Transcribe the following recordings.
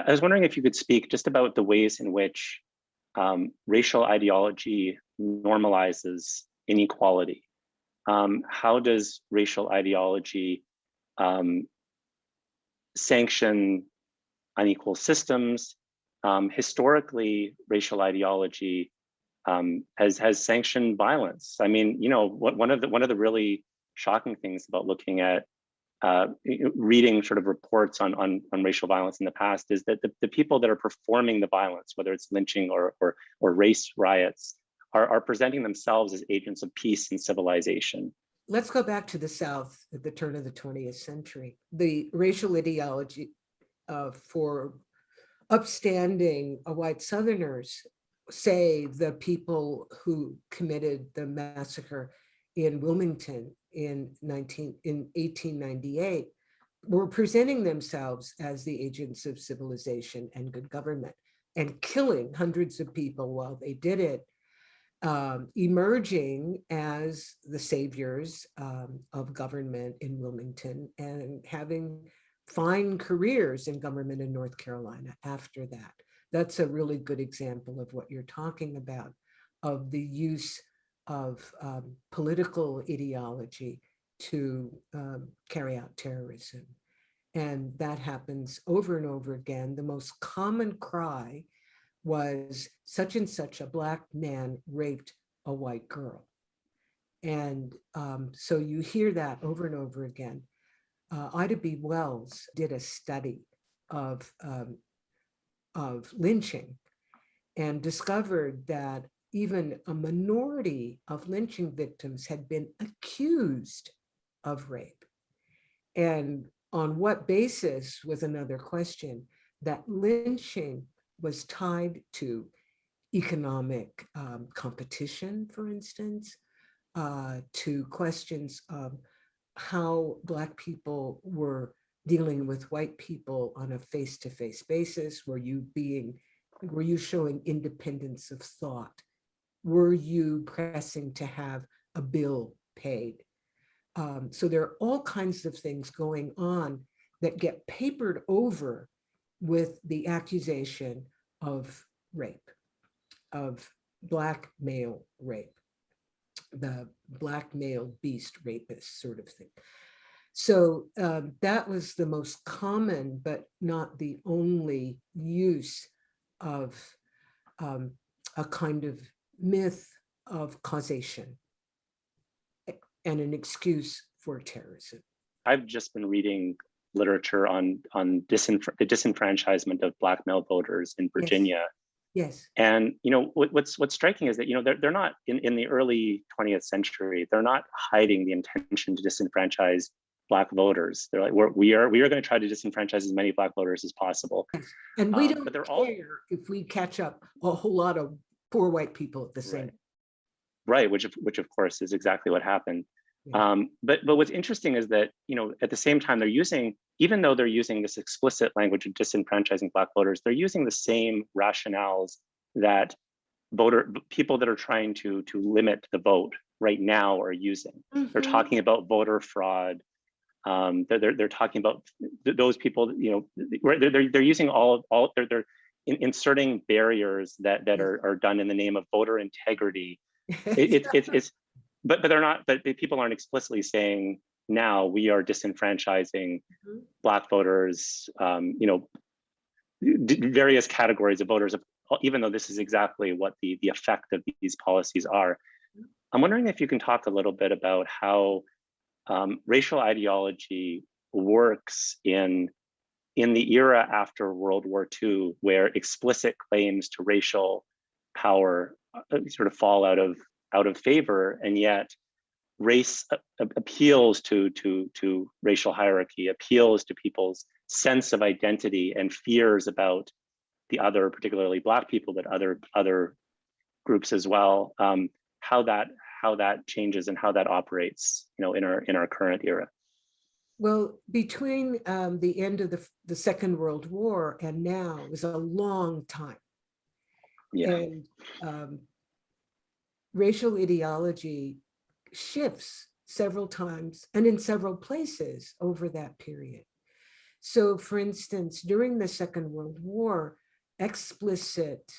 I was wondering if you could speak just about the ways in which racial ideology normalizes inequality. How does racial ideology sanction unequal systems? Historically, racial ideology has sanctioned violence. I mean, you know, one of the really shocking things about looking at reading sort of reports on racial violence in the past is that the people that are performing the violence, whether it's lynching or race riots, are presenting themselves as agents of peace and civilization. Let's go back to the South at the turn of the 20th century. The racial ideology for upstanding white Southerners, say the people who committed the massacre in Wilmington in 1898, were presenting themselves as the agents of civilization and good government and killing hundreds of people while they did it, emerging as the saviors of government in Wilmington and having fine careers in government in North Carolina after that. That's a really good example of what you're talking about, of the use of political ideology to carry out terrorism. And that happens over and over again. The most common cry was such and such a Black man raped a white girl. And so you hear that over and over again. Ida B. Wells did a study of lynching and discovered that even a minority of lynching victims had been accused of rape. And on what basis was another question. That lynching was tied to economic competition, for instance, to questions of how Black people were dealing with white people on a face-to-face basis. Were you showing independence of thought? Were you pressing to have a bill paid? So there are all kinds of things going on that get papered over with the accusation of rape, of Black male rape, the Black male beast rapist sort of thing. So that was the most common, but not the only use of a kind of myth of causation and an excuse for terrorism. I've just been reading literature on the disenfranchisement of Black male voters in Virginia. Yes. And you know what's striking is that, you know, they're not in the early 20th century, they're not hiding the intention to disenfranchise Black voters. They're like, we are going to try to disenfranchise as many Black voters as possible. Yes. And we don't care if we catch up a whole lot of poor white people at the same time. Right, which of course is exactly what happened. Yeah. But what's interesting is that, you know, at the same time even though they're using this explicit language of disenfranchising Black voters, they're using the same rationales that people that are trying to limit the vote right now are using. Mm-hmm. They're talking about voter fraud. They're talking about those people, you know, they're using they're inserting barriers that are done in the name of voter integrity. But they're not. But people aren't explicitly saying now we are disenfranchising mm-hmm. Black voters. You know, various categories of voters. Even though this is exactly what the effect of these policies are, mm-hmm. I'm wondering if you can talk a little bit about how racial ideology works in the era after World War II, where explicit claims to racial power sort of fall out of favor, and yet race appeals to racial hierarchy, appeals to people's sense of identity and fears about the other, particularly Black people, but other groups as well. How that changes and how that operates, you know, in our current era. Well, between the end of the Second World War and now is a long time. Yeah. And racial ideology shifts several times and in several places over that period. So for instance, during the Second World War, explicit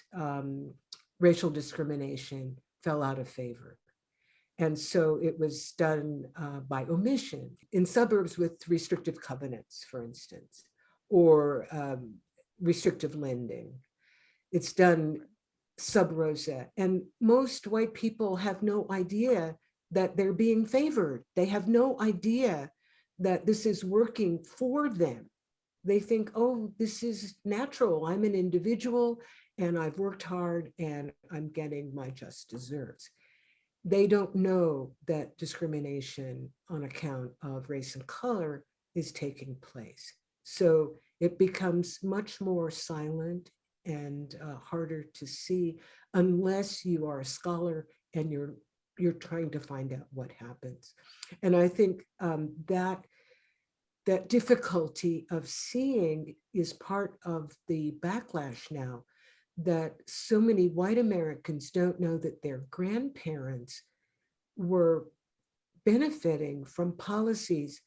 racial discrimination fell out of favor. And so it was done by omission in suburbs with restrictive covenants, for instance, or restrictive lending. It's done sub rosa. And most white people have no idea that they're being favored. They have no idea that this is working for them. They think, oh, this is natural. I'm an individual and I've worked hard and I'm getting my just deserts. They don't know that discrimination on account of race and color is taking place. So it becomes much more silent and harder to see unless you are a scholar and you're trying to find out what happens. And I think that difficulty of seeing is part of the backlash now, that so many white Americans don't know that their grandparents were benefiting from policies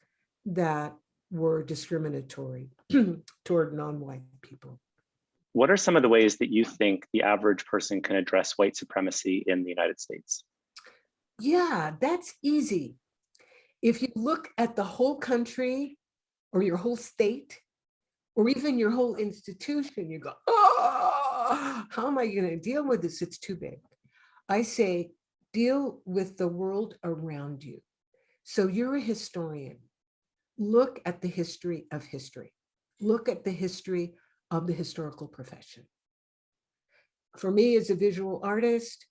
that were discriminatory toward non-white people. What are some of the ways that you think the average person can address white supremacy in the United States? Yeah, that's easy. If you look at the whole country or your whole state, or even your whole institution, you go, oh, how am I going to deal with this? It's too big. I say, deal with the world around you. So you're a historian. Look at the history of history. Look at the history of the historical profession. For me as a visual artist,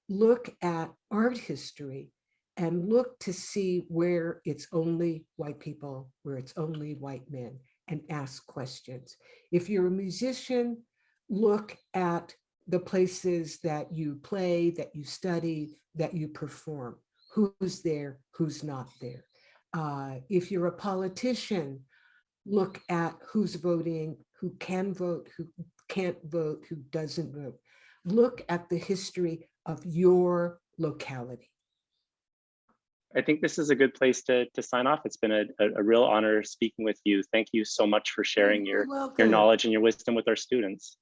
look at art history and look to see where it's only white people, where it's only white men, and ask questions. If you're a musician, look at the places that you play, that you study, that you perform. Who's there, who's not there. If you're a politician, look at who's voting, who can vote, who can't vote, who doesn't vote. Look at the history of your locality. I think this is a good place to sign off. It's been a real honor speaking with you. Thank you so much for sharing your knowledge and your wisdom with our students.